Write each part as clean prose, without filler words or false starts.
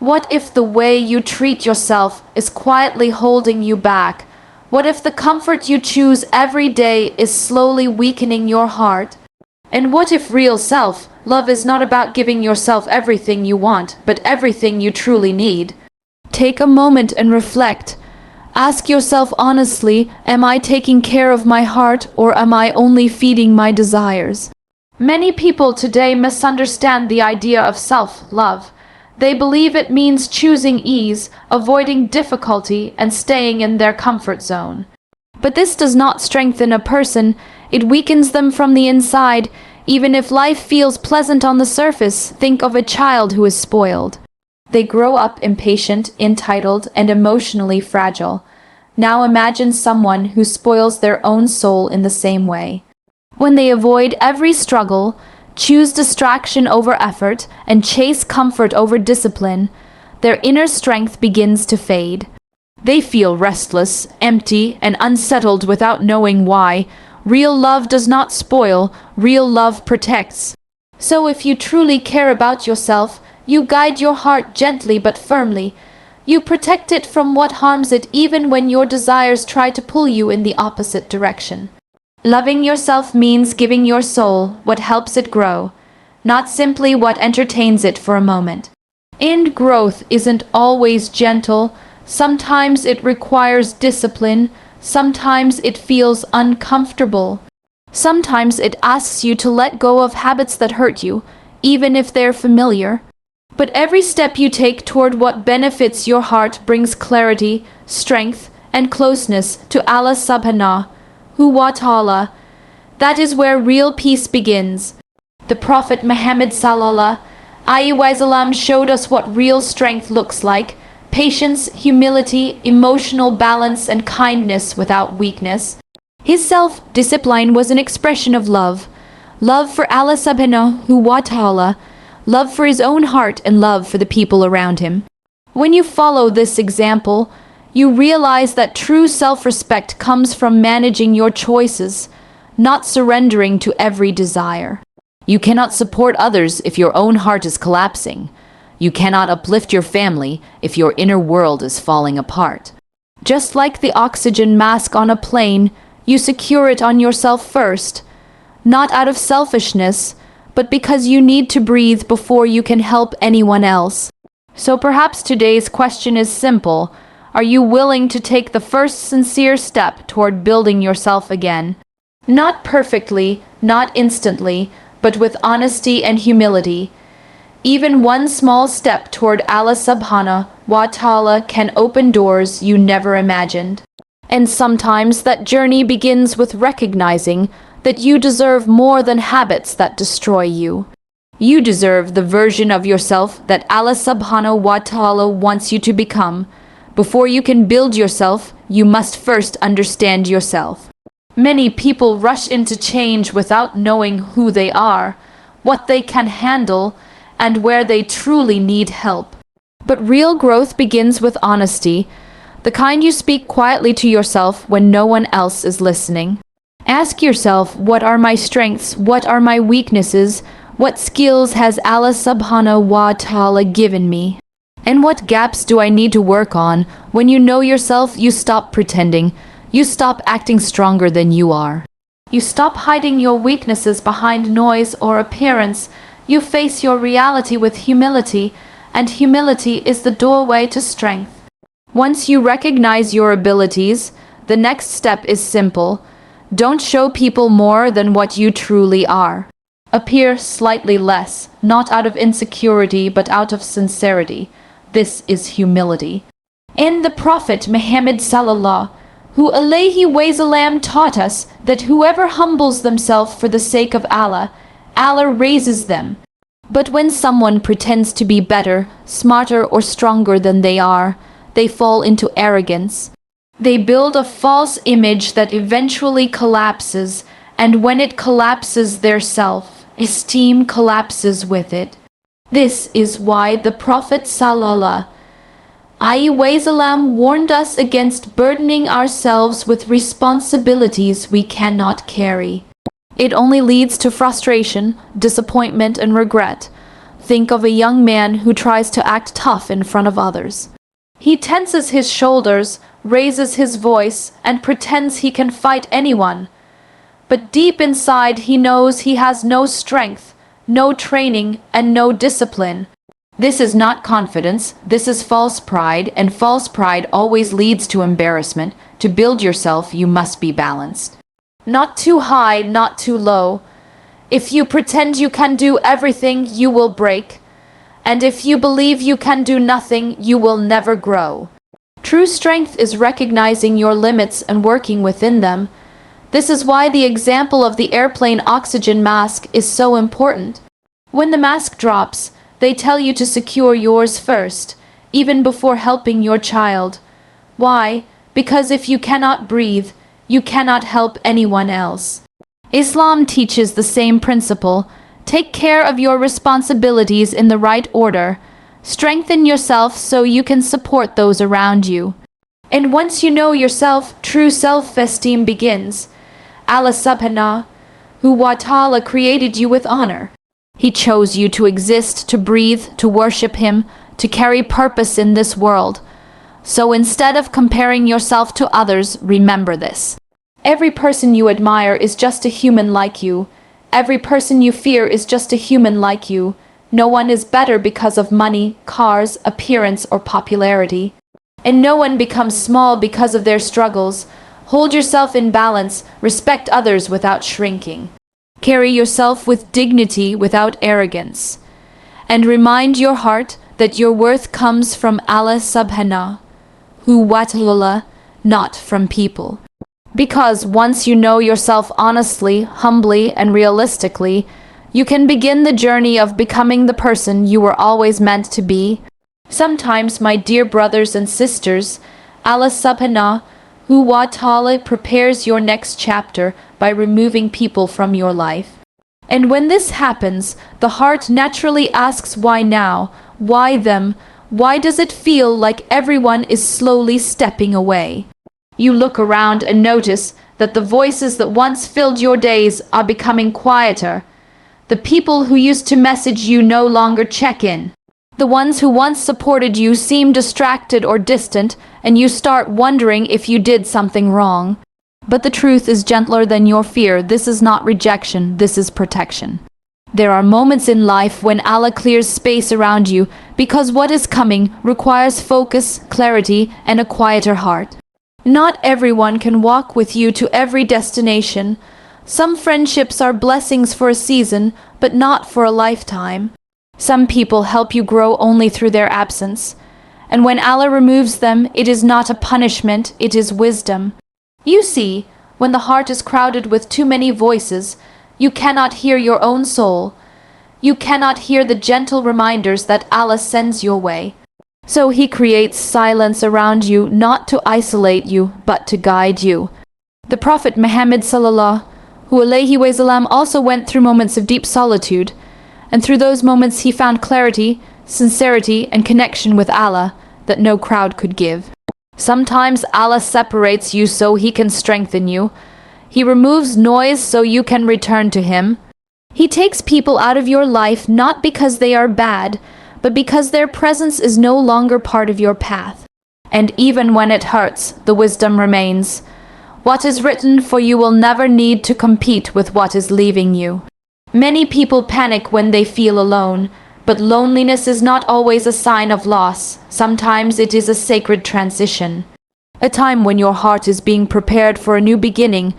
What if the way you treat yourself is quietly holding you back? What if the comfort you choose every day is slowly weakening your heart? And what if real self-love is not about giving yourself everything you want, but everything you truly need? Take a moment and reflect. Ask yourself honestly, am I taking care of my heart or am I only feeding my desires? Many people today misunderstand the idea of self-love. They believe it means choosing ease, avoiding difficulty, and staying in their comfort zone. But this does not strengthen a person, it weakens them from the inside. Even if life feels pleasant on the surface, think of a child who is spoiled. They grow up impatient, entitled, and emotionally fragile. Now imagine someone who spoils their own soul in the same way. When they avoid every struggle, choose distraction over effort, and chase comfort over discipline, their inner strength begins to fade. They feel restless, empty, and unsettled without knowing why. Real love does not spoil, real love protects. So if you truly care about yourself, you guide your heart gently but firmly. You protect it from what harms it even when your desires try to pull you in the opposite direction. Loving yourself means giving your soul what helps it grow, not simply what entertains it for a moment. And growth isn't always gentle. Sometimes it requires discipline. Sometimes it feels uncomfortable. Sometimes it asks you to let go of habits that hurt you, even if they're familiar. But every step you take toward what benefits your heart brings clarity, strength, and closeness to Allah subhanahu wa ta'ala. That is where real peace begins. The Prophet Muhammad sallallahu alaihi wasallam showed us what real strength looks like: patience, humility, emotional balance, and kindness without weakness. His self-discipline was an expression of love. Love for Allah subhanahu wa ta'ala, love for his own heart, and love for the people around him. When you follow this example, you realize that true self-respect comes from managing your choices, not surrendering to every desire. You cannot support others if your own heart is collapsing. You cannot uplift your family if your inner world is falling apart. Just like the oxygen mask on a plane, you secure it on yourself first, not out of selfishness, but because you need to breathe before you can help anyone else. So perhaps today's question is simple. Are you willing to take the first sincere step toward building yourself again? Not perfectly, not instantly, but with honesty and humility. Even one small step toward Allah subhanahu wa ta'ala can open doors you never imagined. And sometimes that journey begins with recognizing that you deserve more than habits that destroy you. You deserve the version of yourself that Allah subhanahu wa ta'ala wants you to become. Before you can build yourself, you must first understand yourself. Many people rush into change without knowing who they are, what they can handle, and where they truly need help. But real growth begins with honesty, the kind you speak quietly to yourself when no one else is listening. Ask yourself, what are my strengths? What are my weaknesses? What skills has Allah subhanahu wa ta'ala given me? And what gaps do I need to work on? When you know yourself, you stop pretending. You stop acting stronger than you are. You stop hiding your weaknesses behind noise or appearance. You face your reality with humility, and humility is the doorway to strength. Once you recognize your abilities, the next step is simple. Don't show people more than what you truly are. Appear slightly less, not out of insecurity, but out of sincerity. This is humility. And the Prophet Muhammad sallallahu alaihi wasallam taught us that whoever humbles themselves for the sake of Allah, Allah raises them. But when someone pretends to be better, smarter, or stronger than they are, they fall into arrogance. They build a false image that eventually collapses, and when it collapses, their self-esteem collapses with it. This is why the Prophet sallallahu alaihi wasallam warned us against burdening ourselves with responsibilities we cannot carry. It only leads to frustration, disappointment, and regret. Think of a young man who tries to act tough in front of others. He tenses his shoulders, raises his voice, and pretends he can fight anyone. But deep inside he knows he has no strength, no training, and no discipline. This is not confidence, this is false pride, and false pride always leads to embarrassment. To build yourself, you must be balanced. Not too high, not too low. If you pretend you can do everything, you will break. And if you believe you can do nothing, you will never grow. True strength is recognizing your limits and working within them. This is why the example of the airplane oxygen mask is so important. When the mask drops, they tell you to secure yours first, even before helping your child. Why? Because if you cannot breathe, you cannot help anyone else. Islam teaches the same principle. Take care of your responsibilities in the right order. Strengthen yourself so you can support those around you. And once you know yourself, true self-esteem begins. Allah subhanahu wa ta'ala created you with honor. He chose you to exist, to breathe, to worship Him, to carry purpose in this world. So instead of comparing yourself to others, remember this. Every person you admire is just a human like you. Every person you fear is just a human like you. No one is better because of money, cars, appearance, or popularity. And no one becomes small because of their struggles. Hold yourself in balance, respect others without shrinking. Carry yourself with dignity without arrogance. And remind your heart that your worth comes from Allah subhanahu wa ta'ala, not from people. Because once you know yourself honestly, humbly, and realistically, you can begin the journey of becoming the person you were always meant to be. Sometimes, my dear brothers and sisters, Allah subhanahu wa ta'ala prepares your next chapter by removing people from your life. And when this happens, the heart naturally asks why now, why them, why does it feel like everyone is slowly stepping away? You look around and notice that the voices that once filled your days are becoming quieter. The people who used to message you no longer check in. The ones who once supported you seem distracted or distant, and you start wondering if you did something wrong. But the truth is gentler than your fear. This is not rejection, this is protection. There are moments in life when Allah clears space around you because what is coming requires focus, clarity, and a quieter heart. Not everyone can walk with you to every destination. Some friendships are blessings for a season, but not for a lifetime. Some people help you grow only through their absence. And when Allah removes them, it is not a punishment, it is wisdom. You see, when the heart is crowded with too many voices, you cannot hear your own soul. You cannot hear the gentle reminders that Allah sends your way. So He creates silence around you, not to isolate you, but to guide you. The Prophet Muhammad sallallahu alaihi wasallam also went through moments of deep solitude, and through those moments he found clarity, sincerity, and connection with Allah that no crowd could give. Sometimes Allah separates you so He can strengthen you. He removes noise so you can return to Him. He takes people out of your life not because they are bad, but because their presence is no longer part of your path. And even when it hurts, the wisdom remains. What is written for you will never need to compete with what is leaving you. Many people panic when they feel alone, but loneliness is not always a sign of loss. Sometimes it is a sacred transition. A time when your heart is being prepared for a new beginning.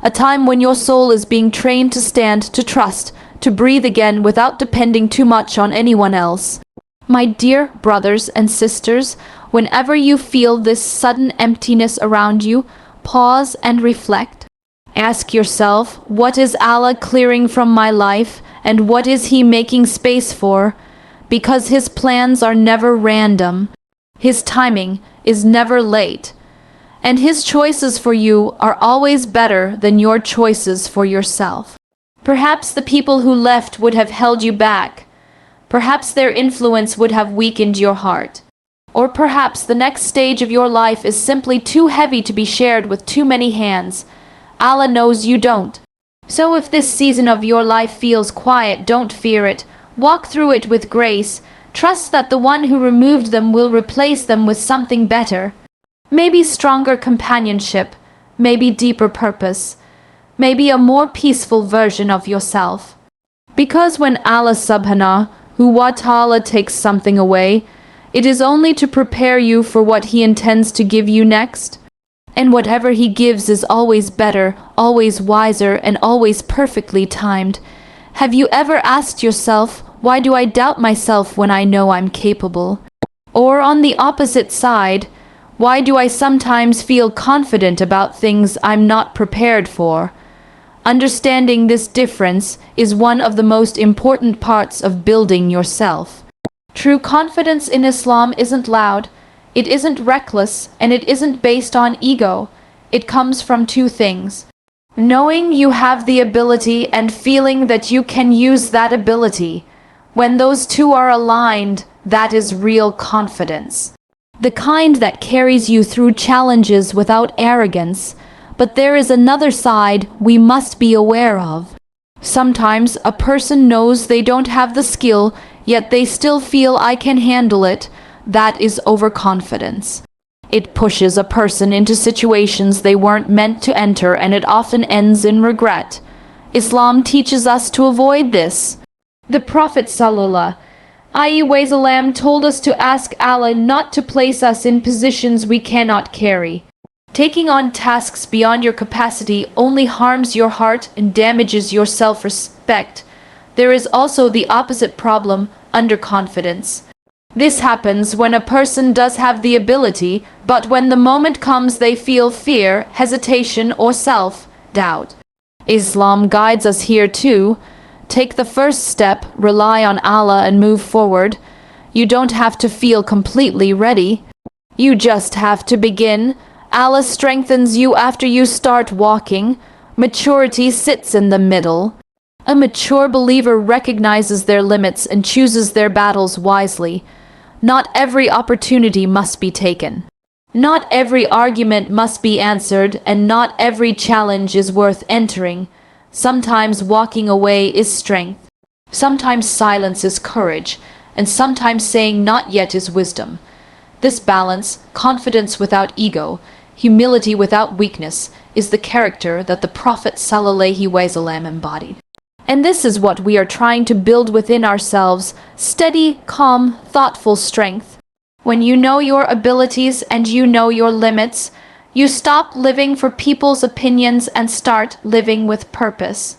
A time when your soul is being trained to stand, to trust, to breathe again without depending too much on anyone else. My dear brothers and sisters, whenever you feel this sudden emptiness around you, pause and reflect. Ask yourself, what is Allah clearing from my life, and what is He making space for? Because His plans are never random. His timing is never late. And His choices for you are always better than your choices for yourself. Perhaps the people who left would have held you back. Perhaps their influence would have weakened your heart. Or perhaps the next stage of your life is simply too heavy to be shared with too many hands. Allah knows you don't. So if this season of your life feels quiet, don't fear it. Walk through it with grace. Trust that the one who removed them will replace them with something better. Maybe stronger companionship, maybe deeper purpose, maybe a more peaceful version of yourself. Because when Allah subhanahu wa ta'ala takes something away, it is only to prepare you for what He intends to give you next. And whatever He gives is always better, always wiser, and always perfectly timed. Have you ever asked yourself, why do I doubt myself when I know I'm capable? Or on the opposite side, why do I sometimes feel confident about things I'm not prepared for? Understanding this difference is one of the most important parts of building yourself. True confidence in Islam isn't loud, it isn't reckless, and it isn't based on ego. It comes from two things: knowing you have the ability and feeling that you can use that ability. When those two are aligned, that is real confidence. The kind that carries you through challenges without arrogance. But there is another side we must be aware of. Sometimes a person knows they don't have the skill, yet they still feel I can handle it. That is overconfidence. It pushes a person into situations they weren't meant to enter, and it often ends in regret. Islam teaches us to avoid this. The Prophet sallallahu alaihi wasallam told us to ask Allah not to place us in positions we cannot carry. Taking on tasks beyond your capacity only harms your heart and damages your self-respect. There is also the opposite problem, underconfidence. This happens when a person does have the ability, but when the moment comes they feel fear, hesitation, or self-doubt. Islam guides us here too. Take the first step, rely on Allah and move forward. You don't have to feel completely ready. You just have to begin. Allah strengthens you after you start walking. Maturity sits in the middle. A mature believer recognizes their limits and chooses their battles wisely. Not every opportunity must be taken. Not every argument must be answered, and not every challenge is worth entering. Sometimes walking away is strength. Sometimes silence is courage, and sometimes saying not yet is wisdom. This balance, confidence without ego, humility without weakness, is the character that the Prophet sallallahu alaihi wasallam embodied. And this is what we are trying to build within ourselves: steady, calm, thoughtful strength. When you know your abilities and you know your limits, you stop living for people's opinions and start living with purpose.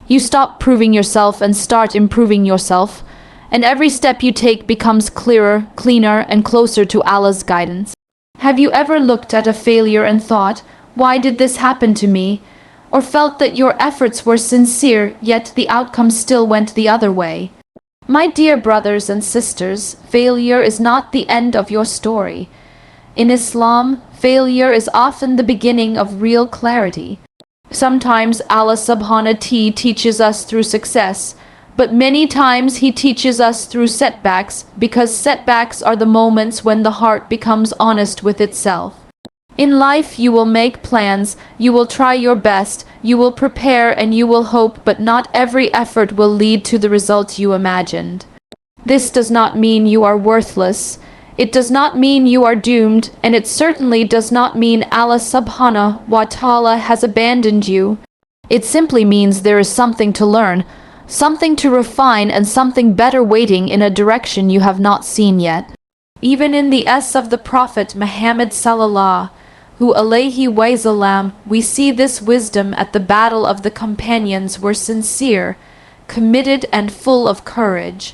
You stop proving yourself and start improving yourself, and every step you take becomes clearer, cleaner, and closer to Allah's guidance. Have you ever looked at a failure and thought, why did this happen to me? Or felt that your efforts were sincere, yet the outcome still went the other way? My dear brothers and sisters, failure is not the end of your story. In Islam, failure is often the beginning of real clarity. Sometimes Allah subhanahu wa ta'ala teaches us through success, but many times He teaches us through setbacks, because setbacks are the moments when the heart becomes honest with itself. In life you will make plans, you will try your best, you will prepare and you will hope, but not every effort will lead to the result you imagined. This does not mean you are worthless. It does not mean you are doomed, and it certainly does not mean Allah subhanahu wa ta'ala has abandoned you. It simply means there is something to learn, something to refine, and something better waiting in a direction you have not seen yet. Even in the of the Prophet Muhammad sallallahu alaihi wasallam, we see this wisdom. At the battle of the companions were sincere, committed, and full of courage.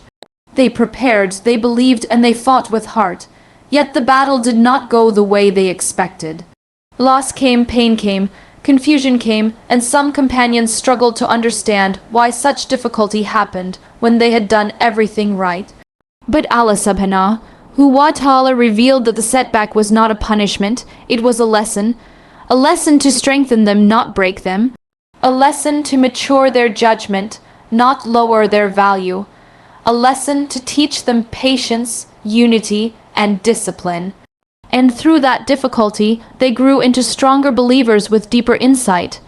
They prepared, they believed, and they fought with heart. Yet the battle did not go the way they expected. Loss came, pain came, confusion came, and some companions struggled to understand why such difficulty happened when they had done everything right. But Allah subhanahu wa ta'ala revealed that the setback was not a punishment, it was a lesson to strengthen them, not break them, a lesson to mature their judgment, not lower their value, a lesson to teach them patience, unity, and discipline. And through that difficulty, they grew into stronger believers with deeper insight.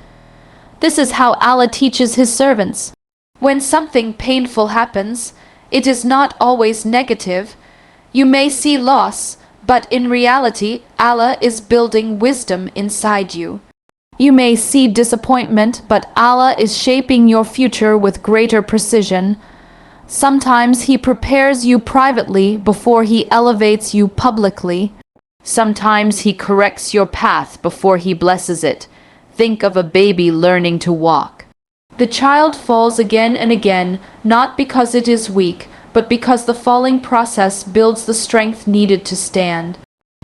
This is how Allah teaches His servants. When something painful happens, It is not always negative. You may see loss, but in reality, Allah is building wisdom inside you. You may see disappointment, but Allah is shaping your future with greater precision. Sometimes He prepares you privately before He elevates you publicly. Sometimes He corrects your path before He blesses it. Think of a baby learning to walk. The child falls again and again, not because it is weak, but because the falling process builds the strength needed to stand.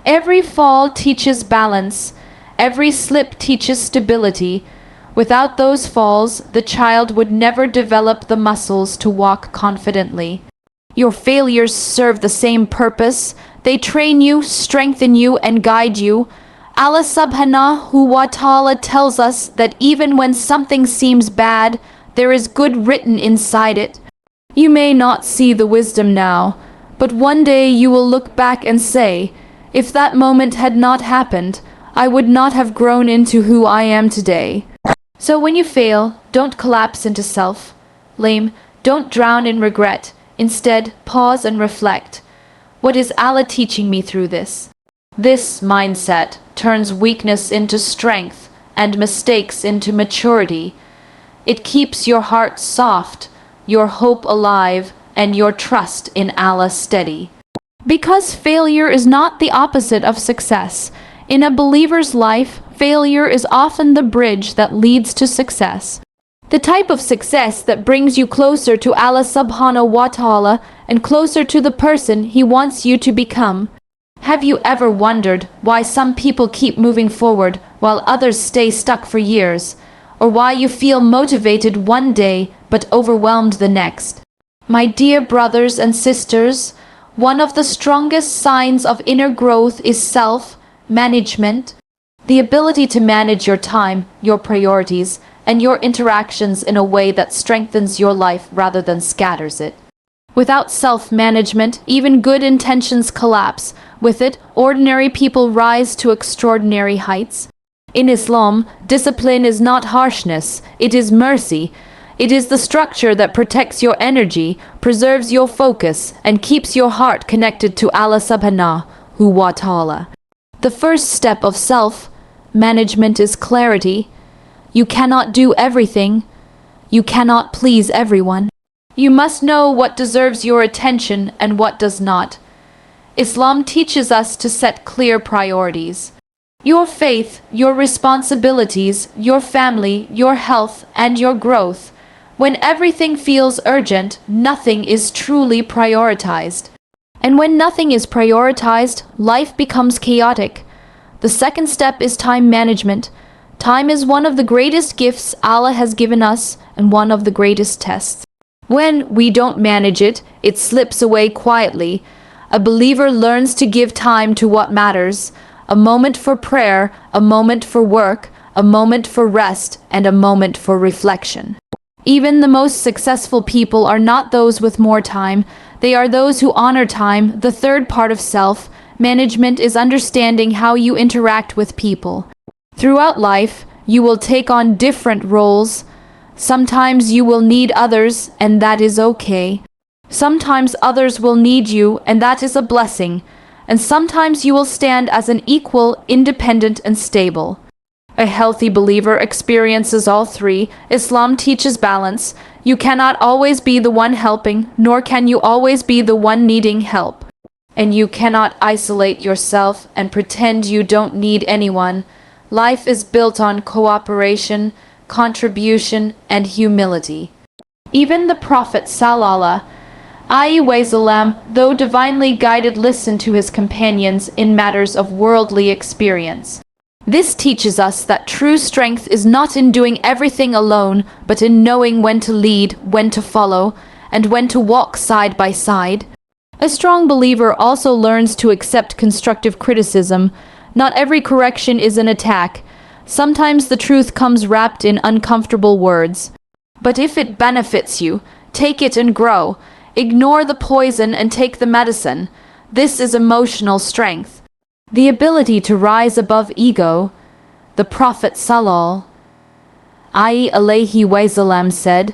Every fall teaches balance. Every slip teaches stability. Without those falls, the child would never develop the muscles to walk confidently. Your failures serve the same purpose. They train you, strengthen you, and guide you. Allah subhanahu wa ta'ala tells us that even when something seems bad, there is good written inside it. You may not see the wisdom now, but one day you will look back and say, if that moment had not happened, I would not have grown into who I am today. So when you fail, don't collapse into self-blame, don't drown in regret. Instead, pause and reflect. What is Allah teaching me through this? This mindset turns weakness into strength and mistakes into maturity. It keeps your heart soft, your hope alive, and your trust in Allah steady. Because failure is not the opposite of success. In a believer's life, failure is often the bridge that leads to success. The type of success that brings you closer to Allah subhanahu wa ta'ala and closer to the person He wants you to become. Have you ever wondered why some people keep moving forward while others stay stuck for years? Or why you feel motivated one day but overwhelmed the next? My dear brothers and sisters, one of the strongest signs of inner growth is self-management. The ability to manage your time, your priorities, and your interactions in a way that strengthens your life rather than scatters it. Without self-management, even good intentions collapse. With it, ordinary people rise to extraordinary heights. In Islam, discipline is not harshness, it is mercy. It is the structure that protects your energy, preserves your focus, and keeps your heart connected to Allah subhanahu wa ta'ala. The first step of self-management is clarity. You cannot do everything. You cannot please everyone. You must know what deserves your attention and what does not. Islam teaches us to set clear priorities. Your faith, your responsibilities, your family, your health, and your growth. When everything feels urgent, nothing is truly prioritized. And when nothing is prioritized, life becomes chaotic. The second step is time management. Time is one of the greatest gifts Allah has given us and one of the greatest tests. When we don't manage it, it slips away quietly. A believer learns to give time to what matters. A moment for prayer, a moment for work, a moment for rest, and a moment for reflection. Even the most successful people are not those with more time. They are those who honor time. The third part of self-management is understanding how you interact with people. Throughout life, you will take on different roles. Sometimes you will need others, and that is okay. Sometimes others will need you, and that is a blessing. And sometimes you will stand as an equal, independent, and stable. A healthy believer experiences all three. Islam teaches balance. You cannot always be the one helping, nor can you always be the one needing help. And you cannot isolate yourself and pretend you don't need anyone. Life is built on cooperation, contribution, and humility. Even the Prophet sallallahu alaihi wasallam, though divinely guided, listened to his companions in matters of worldly experience. This teaches us that true strength is not in doing everything alone, but in knowing when to lead, when to follow, and when to walk side by side. A strong believer also learns to accept constructive criticism. Not every correction is an attack. Sometimes the truth comes wrapped in uncomfortable words. But if it benefits you, take it and grow. Ignore the poison and take the medicine. This is emotional strength. The ability to rise above ego. The Prophet sallallahu alaihi wasallam said,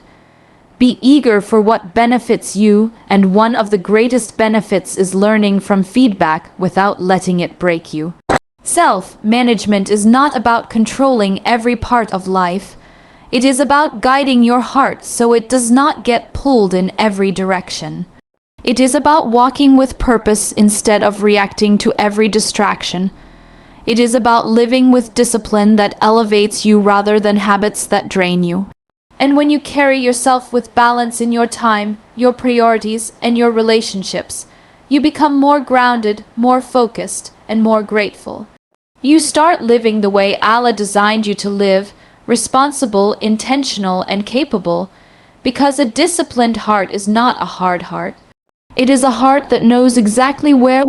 Be eager for what benefits you, and one of the greatest benefits is learning from feedback without letting it break you. Self-management is not about controlling every part of life. It is about guiding your heart so it does not get pulled in every direction. It is about walking with purpose instead of reacting to every distraction. It is about living with discipline that elevates you rather than habits that drain you. And when you carry yourself with balance in your time, your priorities, and your relationships, you become more grounded, more focused, and more grateful. You start living the way Allah designed you to live, responsible, intentional, and capable, because a disciplined heart is not a hard heart. It is a heart that knows exactly where